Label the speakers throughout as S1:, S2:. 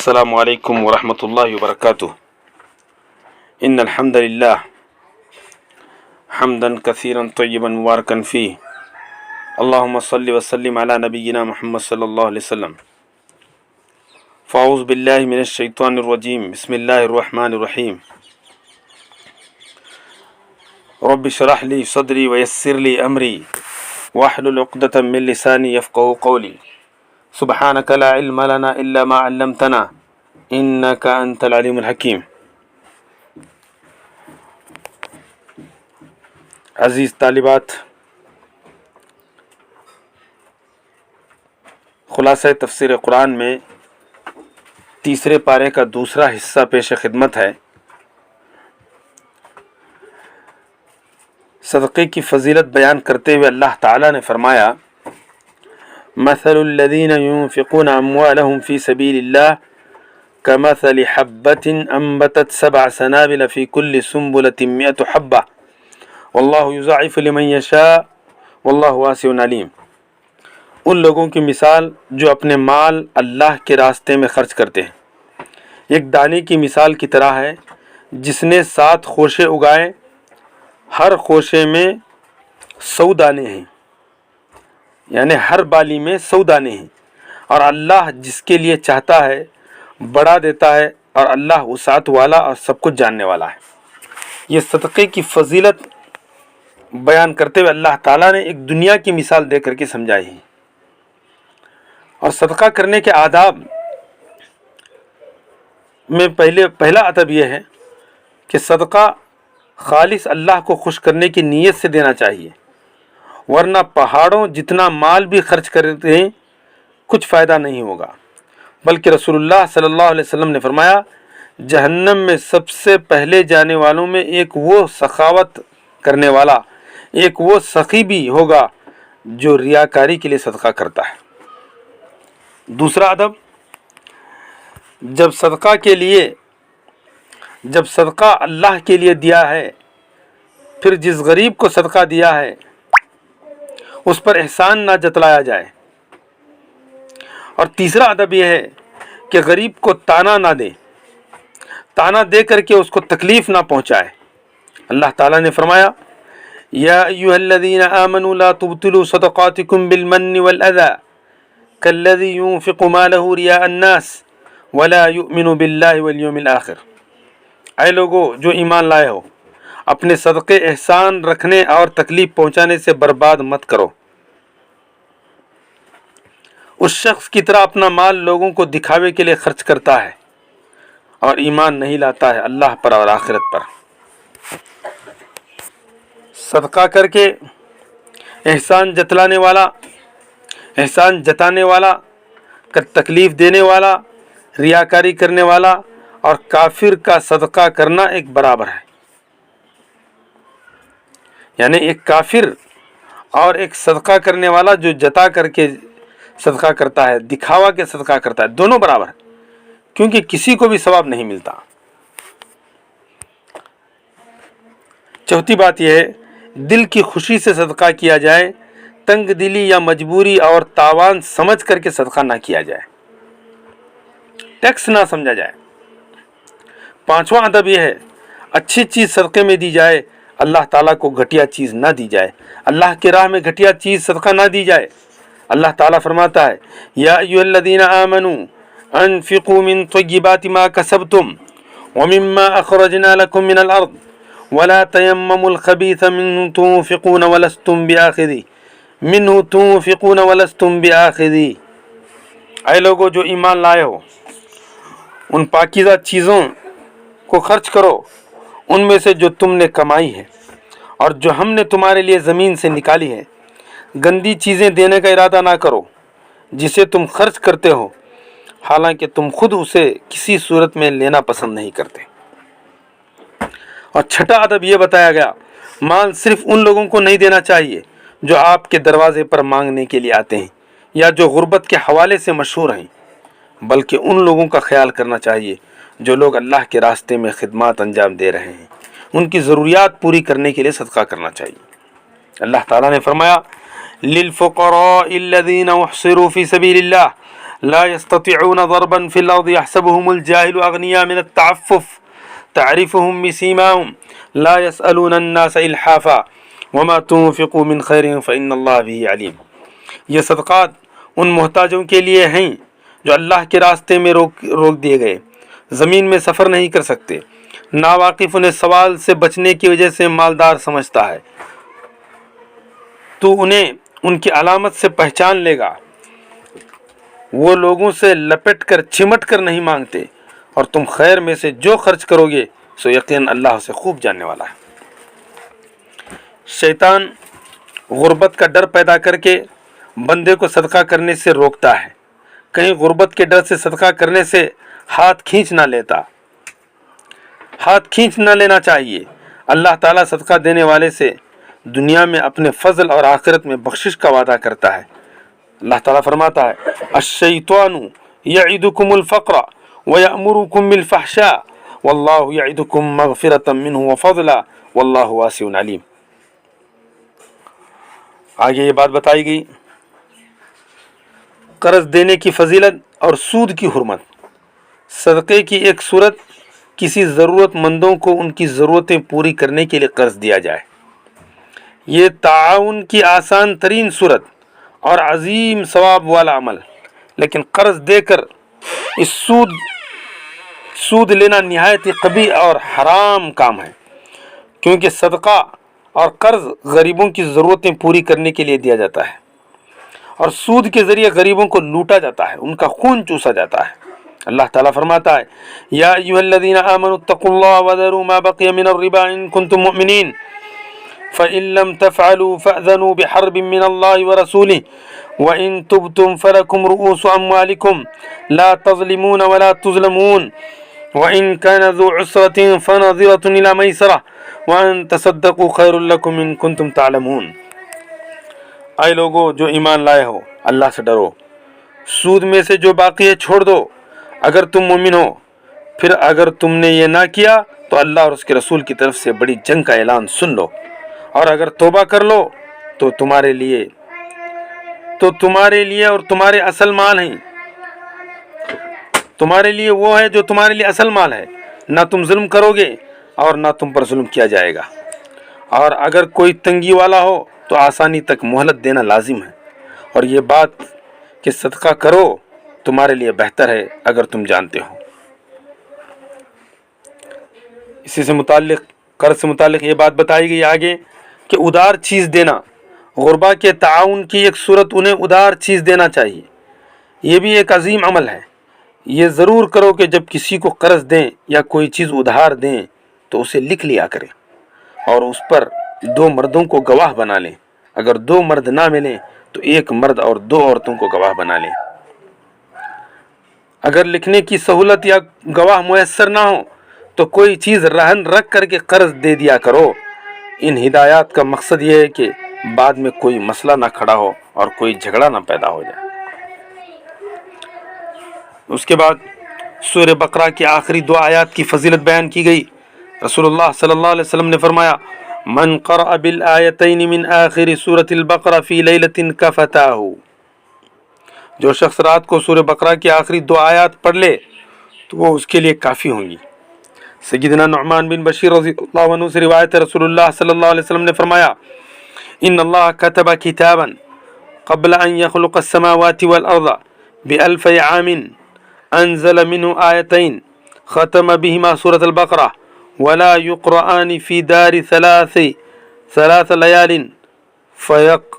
S1: السلام علیکم ورحمۃ اللہ وبرکاتہ۔ ان الحمد للہ حمدا کثیرا طیبا مبارکا فیہ، اللہم صلی وسلم علی نبینا محمد صلی اللہ علیہ وسلم۔ فاعوذ باللہ من الشیطان الرجیم، بسم اللہ الرحمن الرحیم۔ رب اشرح لی صدری ویسر لی امری واحلل عقدۃ من لسانی یفقهوا قولی، سبحانک لا علم لنا الا ما علمتنا انک انت العلیم الحکیم۔ عزیز طالبات، خلاصہ تفسیر قرآن میں تیسرے پارے کا دوسرا حصہ پیش خدمت ہے۔ صدقے کی فضیلت بیان کرتے ہوئے اللہ تعالیٰ نے فرمایا، مثل الذین ينفقون اموالهم فی سبیل اللہ کمثل حبۃ انبتت 7 سنابل فی کل سنبلۃ 100 حبۃ واللہ یضاعف لمن یشاء واللہ واسع علیم۔ ان لوگوں کی مثال جو اپنے مال اللہ کے راستے میں خرچ کرتے ہیں، ایک دانے کی مثال کی طرح ہے جس نے 7 خوشے اگائے، ہر خوشے میں 100 دانے ہیں، یعنی ہر بالی میں 100 دانے ہیں، اور اللہ جس کے لیے چاہتا ہے بڑھا دیتا ہے، اور اللہ وسعت والا اور سب کچھ جاننے والا ہے۔ یہ صدقے کی فضیلت بیان کرتے ہوئے اللہ تعالیٰ نے ایک دنیا کی مثال دے کر کے سمجھائی ہے۔ اور صدقہ کرنے کے آداب میں پہلا ادب یہ ہے کہ صدقہ خالص اللہ کو خوش کرنے کی نیت سے دینا چاہیے، ورنہ پہاڑوں جتنا مال بھی خرچ کرتے ہیں کچھ فائدہ نہیں ہوگا۔ بلکہ رسول اللہ صلی اللہ علیہ وسلم نے فرمایا، جہنم میں سب سے پہلے جانے والوں میں ایک وہ سخاوت کرنے والا، ایک وہ سخی بھی ہوگا جو ریاکاری کے لیے صدقہ کرتا ہے۔ دوسرا ادب، جب صدقہ اللہ کے لیے دیا ہے، پھر جس غریب کو صدقہ دیا ہے اس پر احسان نہ جتلایا جائے۔ اور تیسرا ادب یہ ہے کہ غریب کو تانا نہ دے، تانا دے کر کے اس کو تکلیف نہ پہنچائے۔ اللہ تعالیٰ نے فرمایا، یا ایھا الذین آمنوا لا تبطلوا صدقاتکم بالمن والأذى كالذي ينفق ماله رياء الناس ولا يؤمن بالله واليوم الآخر۔ اے لوگو جو ایمان لائے ہو، اپنے صدقے احسان رکھنے اور تکلیف پہنچانے سے برباد مت کرو۔ اس شخص کی طرح اپنا مال لوگوں کو دکھاوے کے لیے خرچ کرتا ہے اور ایمان نہیں لاتا ہے اللہ پر اور آخرت پر۔ صدقہ کر کے احسان جتانے والا، تکلیف دینے والا، ریاکاری کرنے والا اور کافر کا صدقہ کرنا ایک برابر ہے۔ یعنی ایک کافر اور ایک صدقہ کرنے والا جو جتا کر کے صدقہ کرتا ہے، دکھاوا کے صدقہ کرتا ہے، دونوں برابر ہیں، کیونکہ کسی کو بھی ثواب نہیں ملتا۔ چوتھی بات یہ ہے، دل کی خوشی سے صدقہ کیا جائے، تنگ دلی یا مجبوری اور تاوان سمجھ کر کے صدقہ نہ کیا جائے، ٹیکس نہ سمجھا جائے۔ پانچواں ادب یہ ہے، اچھی چیز صدقے میں دی جائے، اللہ تعالیٰ کو گھٹیا چیز نہ دی جائے، اللہ کی راہ میں گھٹیا چیز صدقہ نہ دی جائے۔ اللہ تعالیٰ فرماتا ہے، یا ایھا الذین آمنوا انفقوا من طیبات ما کسبتم ومما اخرجنا لکم من الارض ولا تیمموا الخبیث منہ تنفقون ولستم بآخذی۔ اے لوگو جو ایمان لائے ہو، ان پاکیزہ چیزوں کو خرچ کرو، ان میں سے جو تم نے کمائی ہے اور جو ہم نے تمہارے لیے زمین سے نکالی ہے۔ گندی چیزیں دینے کا ارادہ نہ کرو جسے تم خرچ کرتے ہو، حالانکہ تم خود اسے کسی صورت میں لینا پسند نہیں کرتے۔ اور چھٹا ادب یہ بتایا گیا، مال صرف ان لوگوں کو نہیں دینا چاہیے جو آپ کے دروازے پر مانگنے کے لیے آتے ہیں یا جو غربت کے حوالے سے مشہور ہیں، بلکہ ان لوگوں کا خیال کرنا چاہیے جو لوگ اللہ کے راستے میں خدمات انجام دے رہے ہیں، ان کی ضروریات پوری کرنے کے لیے صدقہ کرنا چاہیے۔ اللہ تعالیٰ نے فرمایا، للفقراء الذین احصروا فی سبیل اللہ لا يستطيعون ضربا في الأرض يحسبهم الجاهل أغنياء من التعفف تعرفهم بسيماهم لا يسألون الناس إلحافا وما تنفقوا من خير فإن الله به عليم. یہ صدقات ان محتاجوں کے لیے ہیں جو اللہ کے راستے میں روک دیے گئے، زمین میں سفر نہیں کر سکتے، ناواقف انہیں سوال سے بچنے کی وجہ سے مالدار سمجھتا ہے، تو انہیں ان کی علامت سے پہچان لے گا. وہ لوگوں سے لپٹ کر چمٹ کر نہیں مانگتے، اور تم خیر میں سے جو خرچ کرو گے سو یقین اللہ سے خوب جاننے والا ہے. شیطان غربت کا ڈر پیدا کر کے بندے کو صدقہ کرنے سے روکتا ہے. کہیں غربت کے ڈر سے صدقہ کرنے سے ہاتھ کھینچ نہ لینا چاہیے. اللہ تعالیٰ صدقہ دینے والے سے دنیا میں اپنے فضل اور آخرت میں بخشش کا وعدہ کرتا ہے. اللہ تعالیٰ فرماتا ہے الشیطان یعدکم الفقر ویأمرکم بالفحشاء واللہ یعدکم مغفرۃ منہ وفضلا واللہ واسع علیم. آگے یہ بات بتائی گئی قرض دینے کی فضیلت اور سود کی حرمت. صدقے کی ایک صورت کسی ضرورت مندوں کو ان کی ضرورتیں پوری کرنے کے لیے قرض دیا جائے. یہ تعاون کی آسان ترین صورت اور عظیم ثواب والا عمل، لیکن قرض دے کر اس سود لینا نہایت ہی قبیح اور حرام کام ہے، کیونکہ صدقہ اور قرض غریبوں کی ضرورتیں پوری کرنے کے لیے دیا جاتا ہے، اور سود کے ذریعے غریبوں کو لوٹا جاتا ہے، ان کا خون چوسا جاتا ہے. اللہ تعالیٰ فرماتا ہے یا ایھا الذین آمنوا اتقوا اللہ وذروا ما بقی من الربا ان کنتم مؤمنین فإن لم تفعلوا فأذنوا بحرب من الله ورسوله وإن تبتم فلكم رؤوس أموالكم لا تظلمون ولا تظلمون وإن كان ذو عسرة فنظرة إلى ميسرة وأن تصدقوا خير لكم إن كنتم تعلمون. اے لوگو جو ایمان لائے ہو اللہ سے ڈرو، سود میں سے جو باقی ہے چھوڑ دو اگر تم مومن ہو، پھر اگر تم نے یہ نہ کیا تو اللہ اور اس کے رسول کی طرف سے بڑی جنگ کا اعلان سن لو، اور اگر توبہ کر لو تو تمہارے لیے اور تمہارے اصل مال ہیں، تمہارے لیے وہ ہے جو تمہارے لیے اصل مال ہے، نہ تم ظلم کرو گے اور نہ تم پر ظلم کیا جائے گا. اور اگر کوئی تنگی والا ہو تو آسانی تک مہلت دینا لازم ہے، اور یہ بات کہ صدقہ کرو تمہارے لیے بہتر ہے اگر تم جانتے ہو. اسی سے متعلق قرض سے متعلق یہ بات بتائی گئی آگے کہ ادار چیز دینا. غربا کے تعاون کی ایک صورت انہیں ادار چیز دینا چاہیے. یہ بھی ایک عظیم عمل ہے. یہ ضرور کرو کہ جب کسی کو قرض دیں یا کوئی چیز ادھار دیں تو اسے لکھ لیا کریں اور اس پر 2 مردوں کو گواہ بنا لیں. اگر 2 مرد نہ ملیں تو 1 مرد اور 2 عورتوں کو گواہ بنا لیں. اگر لکھنے کی سہولت یا گواہ میسر نہ ہو تو کوئی چیز رہن رکھ کر کے قرض دے دیا کرو. ان ہدایات کا مقصد یہ ہے کہ بعد میں کوئی مسئلہ نہ کھڑا ہو اور کوئی جھگڑا نہ پیدا ہو جائے. اس کے بعد سورہ بقرہ کی آخری 2 آیات کی فضیلت بیان کی گئی. رسول اللہ صلی اللہ علیہ وسلم نے فرمایا من قرأ بالآیتین من آخر سورة البقرہ فی لیلۃ کفتاہ. جو شخص رات کو سورہ بقرہ کی آخری 2 آیات پڑھ لے تو وہ اس کے لیے کافی ہوں گی. سیدنا نعمان بن بشیر رضی اللہ عنہ سے روایت ہے رسول اللہ صلی اللہ علیہ وسلم نے فرمایا ان اللہ کتب کتابا قبل ان يخلق السماوات والارض بألف عام انزل منه آیتین ختم بهما سورة البقرہ ولا يقرآن في دار ثلاث لیال فیقربها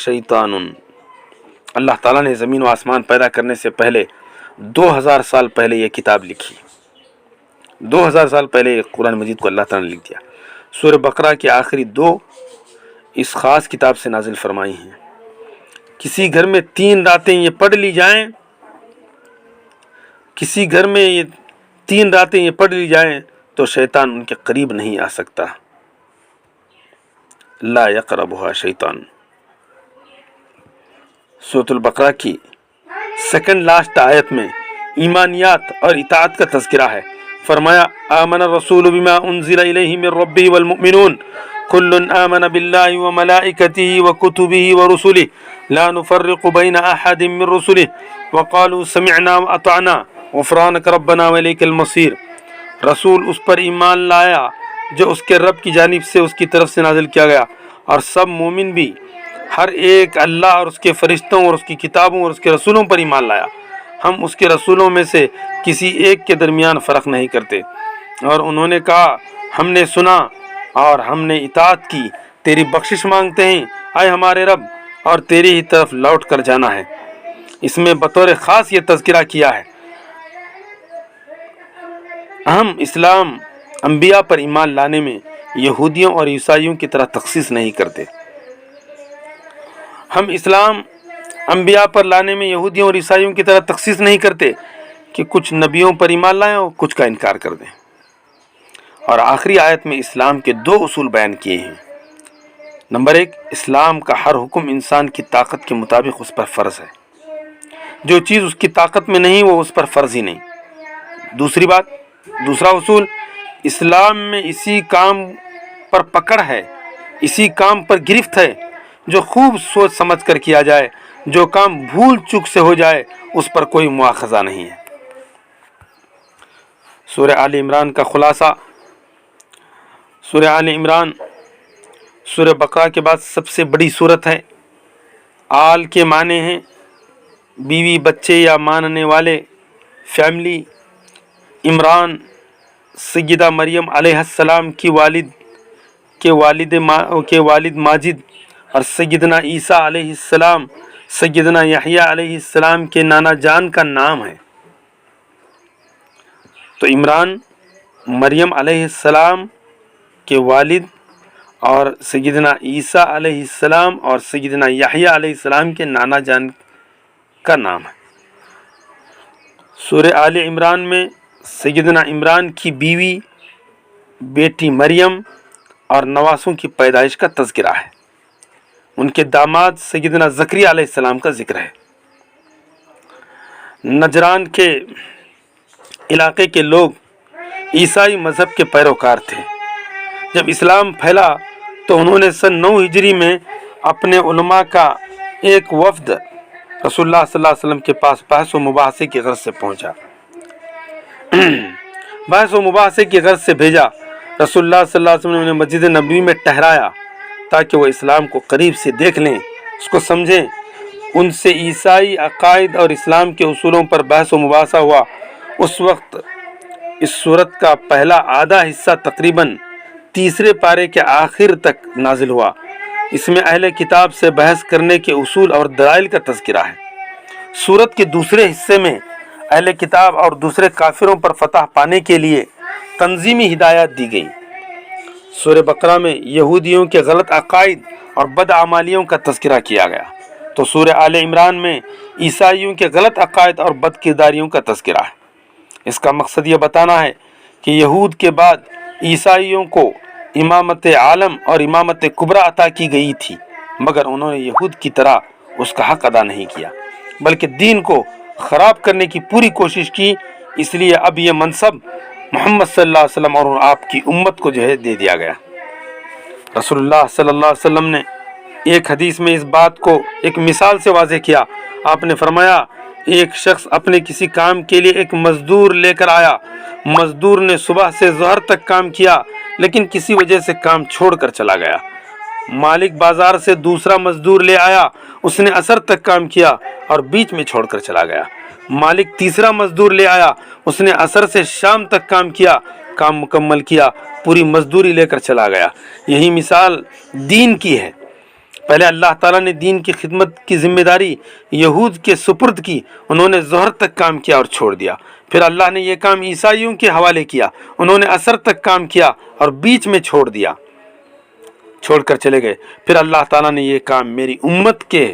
S1: شیطان. اللہ تعالیٰ نے زمین و آسمان پیدا کرنے سے پہلے 2000 سال پہلے یہ کتاب لکھی. 2000 سال پہلے قرآن مجید کو اللہ تعالیٰ نے لکھ دیا. سورہ بقرہ کی آخری 2 اس خاص کتاب سے نازل فرمائی ہیں. کسی گھر میں 3 راتیں یہ پڑھ لی جائیں تو شیطان ان کے قریب نہیں آ سکتا. لا یقربها شیطان. سورۃ البقرہ کی سیکنڈ لاسٹ آیت میں ایمانیات اور اطاعت کا تذکرہ ہے. فرمایا آمن الرسول بما انزل الیہ من ربہ والمؤمنون کل آمن باللہ وملائکتہ وکتبہ ورسلہ لا نفرق بین احد من رسلہ وقالوا سمعنا واطعنا غفرانک ربنا والیک المصیر۔ رسول اس پر ایمان لایا جو اس کے رب کی جانب سے اس کی طرف سے نازل کیا گیا، اور سب مومن بھی ہر ایک اللہ اور اس کے فرشتوں اور اس کی کتابوں اور اس کے رسولوں پر ایمان لایا۔ ہم اس کے رسولوں میں سے کسی ایک کے درمیان فرق نہیں کرتے۔ اور انہوں نے کہا ہم نے سنا اور ہم نے اطاعت کی، تیری بخشش مانگتے ہیں اے ہمارے رب، اور تیری ہی طرف لوٹ کر جانا ہے۔ اس میں بطور خاص یہ تذکرہ کیا ہے ہم اسلام انبیاء پر ایمان لانے میں یہودیوں اور عیسائیوں کی طرح تخصیص نہیں کرتے۔ ہم اسلام انبیاء پر لانے میں یہودیوں اور عیسائیوں کی طرح تخصیص نہیں کرتے کہ کچھ نبیوں پر ایمان لائیں اور کچھ کا انکار کر دیں۔ اور آخری آیت میں اسلام کے دو اصول بیان کیے ہیں۔ نمبر 1، اسلام کا ہر حکم انسان کی طاقت کے مطابق اس پر فرض ہے، جو چیز اس کی طاقت میں نہیں وہ اس پر فرض ہی نہیں۔ دوسرا اصول، اسلام میں اسی کام پر پکڑ ہے، اسی کام پر گرفت ہے جو خوب سوچ سمجھ کر کیا جائے، جو کام بھول چوک سے ہو جائے اس پر کوئی مواخذہ نہیں ہے۔ سورہ آل عمران کا خلاصہ۔ سورہ آل عمران سورہ بقرہ کے بعد سب سے بڑی سورت ہے۔ آل کے معنی ہیں بیوی، بچے یا ماننے والے، فیملی۔ عمران سیدہ مریم علیہ السلام کی والد ماجد، اور سیدنا عیسیٰ علیہ السلام سیدنا یحییٰ علیہ السلام کے نانا جان کا نام ہے۔ تو عمران مریم علیہ السلام کے والد اور سیدنا عیسیٰ علیہ السلام اور سیدنا یحییٰ علیہ السلام کے نانا جان کا نام ہے۔ سورہ آل عمران میں سیدنا عمران کی بیوی، بیٹی مریم اور نواسوں کی پیدائش کا تذکرہ ہے۔ ان کے داماد سیدنا زکریا علیہ السلام کا ذکر ہے۔ نجران کے علاقے کے لوگ عیسائی مذہب کے پیروکار تھے۔ جب اسلام پھیلا تو انہوں نے سن 9 ہجری میں اپنے علماء کا ایک وفد رسول اللہ صلی اللہ علیہ وسلم کے پاس بحث و مباحثے کی غرض سے پہنچا۔ بحث و مباحثے کی غرض سے بھیجا۔ رسول اللہ صلی اللہ علیہ وسلم نے انہیں مسجد نبوی میں ٹھہرایا تاکہ وہ اسلام کو قریب سے دیکھ لیں، اس کو سمجھیں۔ ان سے عیسائی عقائد اور اسلام کے اصولوں پر بحث و مباحثہ ہوا۔ اس وقت اس سورت کا پہلا آدھا حصہ تقریباً تیسرے پارے کے آخر تک نازل ہوا۔ اس میں اہل کتاب سے بحث کرنے کے اصول اور دلائل کا تذکرہ ہے۔ سورت کے دوسرے حصے میں اہل کتاب اور دوسرے کافروں پر فتح پانے کے لیے تنظیمی ہدایات دی گئیں۔ سورہ بقرہ میں یہودیوں کے غلط عقائد اور بدعمالیوں کا تذکرہ کیا گیا، تو سورہ آل عمران میں عیسائیوں کے غلط عقائد اور بد کرداریوں کا تذکرہ ہے۔ اس کا مقصد یہ بتانا ہے کہ یہود کے بعد عیسائیوں کو امامت عالم اور امامت کبریٰ عطا کی گئی تھی، مگر انہوں نے یہود کی طرح اس کا حق ادا نہیں کیا، بلکہ دین کو خراب کرنے کی پوری کوشش کی۔ اس لیے اب یہ منصب محمد صلی اللہ علیہ وسلم اور آپ کی امت کو دے دیا گیا۔ رسول اللہ صلی اللہ علیہ وسلم نے ایک حدیث میں اس بات کو ایک مثال سے واضح کیا۔ آپ نے فرمایا، ایک شخص اپنے کسی کام کے لیے ایک مزدور لے کر آیا۔ مزدور نے صبح سے ظہر تک کام کیا، لیکن کسی وجہ سے کام چھوڑ کر چلا گیا۔ مالک بازار سے دوسرا مزدور لے آیا، اس نے عصر تک کام کیا اور بیچ میں چھوڑ کر چلا گیا۔ مالک تیسرا مزدور لے آیا، اس نے عصر سے شام تک کام کیا، کام مکمل کیا، پوری مزدوری لے کر چلا گیا۔ یہی مثال دین کی ہے۔ پہلے اللہ تعالیٰ نے دین کی خدمت کی ذمہ داری یہود کے سپرد کی، انہوں نے ظہر تک کام کیا اور چھوڑ دیا۔ پھر اللہ نے یہ کام عیسائیوں کے حوالے کیا، انہوں نے عصر تک کام کیا اور بیچ میں چھوڑ کر چلے گئے۔ پھر اللہ تعالیٰ نے یہ کام میری امت کے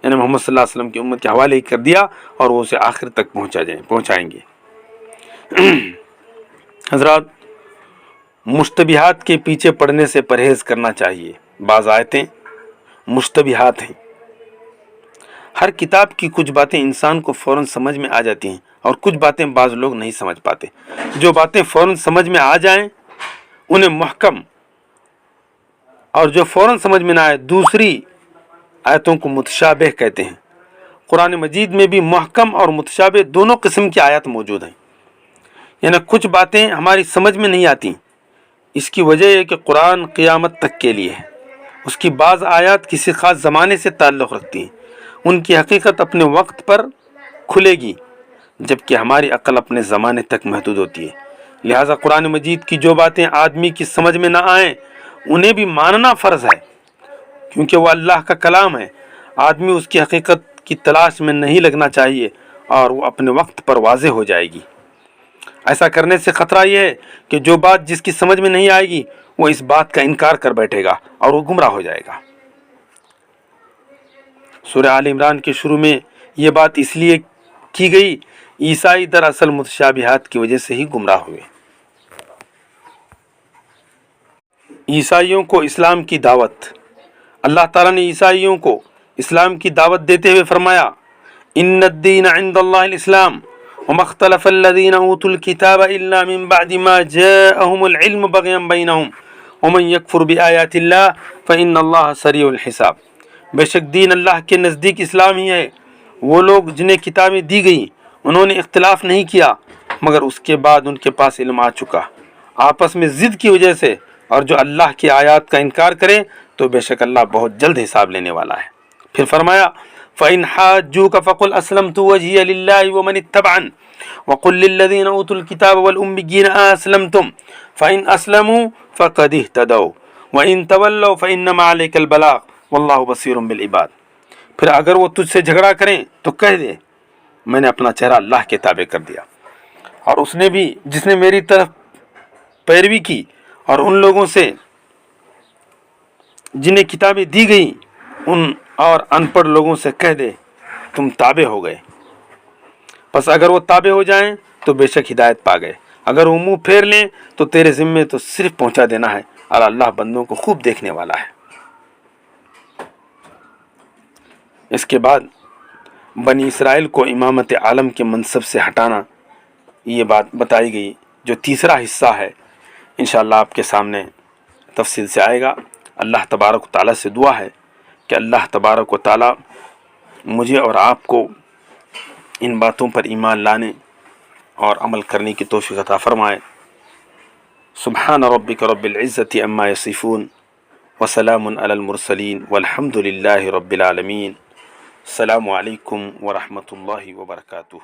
S1: یعنی محمد صلی اللہ علیہ وسلم کی امت کے حوالے کر دیا، اور وہ اسے آخر تک پہنچائیں گے۔ حضرات، مشتبہات کے پیچھے پڑنے سے پرہیز کرنا چاہیے۔ بعض آیتیں مشتبہات ہیں۔ ہر کتاب کی کچھ باتیں انسان کو فوراً سمجھ میں آ جاتی ہیں، اور کچھ باتیں بعض لوگ نہیں سمجھ پاتے۔ جو باتیں فوراً سمجھ میں آ جائیں انہیں محکم اور جو فوراً سمجھ میں نہ آئے دوسری آیتوں کو متشابہ کہتے ہیں۔ قرآن مجید میں بھی محکم اور متشابہ دونوں قسم کی آیات موجود ہیں، یعنی کچھ باتیں ہماری سمجھ میں نہیں آتی، اس کی وجہ یہ کہ قرآن قیامت تک کے لیے ہے۔ اس کی بعض آیات کسی خاص زمانے سے تعلق رکھتی ہیں، ان کی حقیقت اپنے وقت پر کھلے گی، جبکہ ہماری عقل اپنے زمانے تک محدود ہوتی ہے۔ لہٰذا قرآن مجید کی جو باتیں آدمی کی سمجھ میں نہ آئیں انہیں بھی ماننا فرض ہے، کیونکہ وہ اللہ کا کلام ہے۔ آدمی اس کی حقیقت کی تلاش میں نہیں لگنا چاہیے اور وہ اپنے وقت پر واضح ہو جائے گی۔ ایسا کرنے سے خطرہ یہ ہے کہ جو بات جس کی سمجھ میں نہیں آئے گی وہ اس بات کا انکار کر بیٹھے گا اور وہ گمراہ ہو جائے گا۔ سورہ آل عمران کے شروع میں یہ بات اس لیے کی گئی، عیسائی دراصل متشابہات کی وجہ سے ہی گمراہ ہوئے۔ عیسائیوں کو اسلام کی دعوت۔ اللہ تعالیٰ نے عیسائیوں کو اسلام کی دعوت دیتے ہوئے فرمایا، ان الدین عند اللہ الاسلام وما اختلف الذین اوتوا الکتاب الا من بعد ما جاءهم العلم بغیا بینہم ومن یکفر بآیات اللہ فإن اللہ سریع الحساب۔ بے شک دین اللہ کے نزدیک اسلام ہی ہے۔ وہ لوگ جنہیں کتابیں دی گئیں انہوں نے اختلاف نہیں کیا مگر اس کے بعد ان کے پاس علم آ چکا آپس میں ضد کی وجہ سے، اور جو اللہ کی آیات کا انکار کرے تو بے شک اللہ بہت جلد حساب لینے والا ہے۔ پھر فرمایا، فَإِنْ حَاجُّوكَ فَقُلْ أَسْلَمْتُ وَجْهِيَ لِلَّهِ وَمَنِ اتَّبَعَنِ وَقُلْ لِلَّذِينَ أُوتُوا الْكِتَابَ وَالْأُمِّيِّينَ أَسْلَمْتُمْ فَإِنْ أَسْلَمُوا فَقَدِ اهْتَدَوْا وَإِنْ تَوَلَّوْا فَإِنَّمَا عَلَيْكَ الْبَلَاغُ وَاللَّهُ بَصِيرٌ بِالْعِبَادِ۔ پھر اگر وہ تجھ سے جھگڑا کریں تو کہہ دے میں نے اپنا چہرہ اللہ کے تابع کر دیا، اور اس نے بھی جس نے میری طرف پیروی کی، اور ان لوگوں سے جنہیں کتابیں دی گئیں ان اور ان پڑھ لوگوں سے کہہ دے تم تابع ہو گئے۔ پس اگر وہ تابع ہو جائیں تو بے شک ہدایت پا گئے، اگر وہ منہ پھیر لیں تو تیرے ذمے تو صرف پہنچا دینا ہے، اور اللہ بندوں کو خوب دیکھنے والا ہے۔ اس کے بعد بنی اسرائیل کو امامت عالم کے منصب سے ہٹانا، یہ بات بتائی گئی جو تیسرا حصہ ہے، انشاءاللہ آپ کے سامنے تفصیل سے آئے گا۔ اللہ تبارک و تعالیٰ سے دعا ہے کہ اللہ تبارک و تعالیٰ مجھے اور آپ کو ان باتوں پر ایمان لانے اور عمل کرنے کی توفیق عطا فرمائے۔ سبحان ربک رب العزت عما یصفون وسلام علی المرسلین والحمد للہ رب العالمین۔ السلام علیکم ورحمۃ اللہ وبرکاتہ۔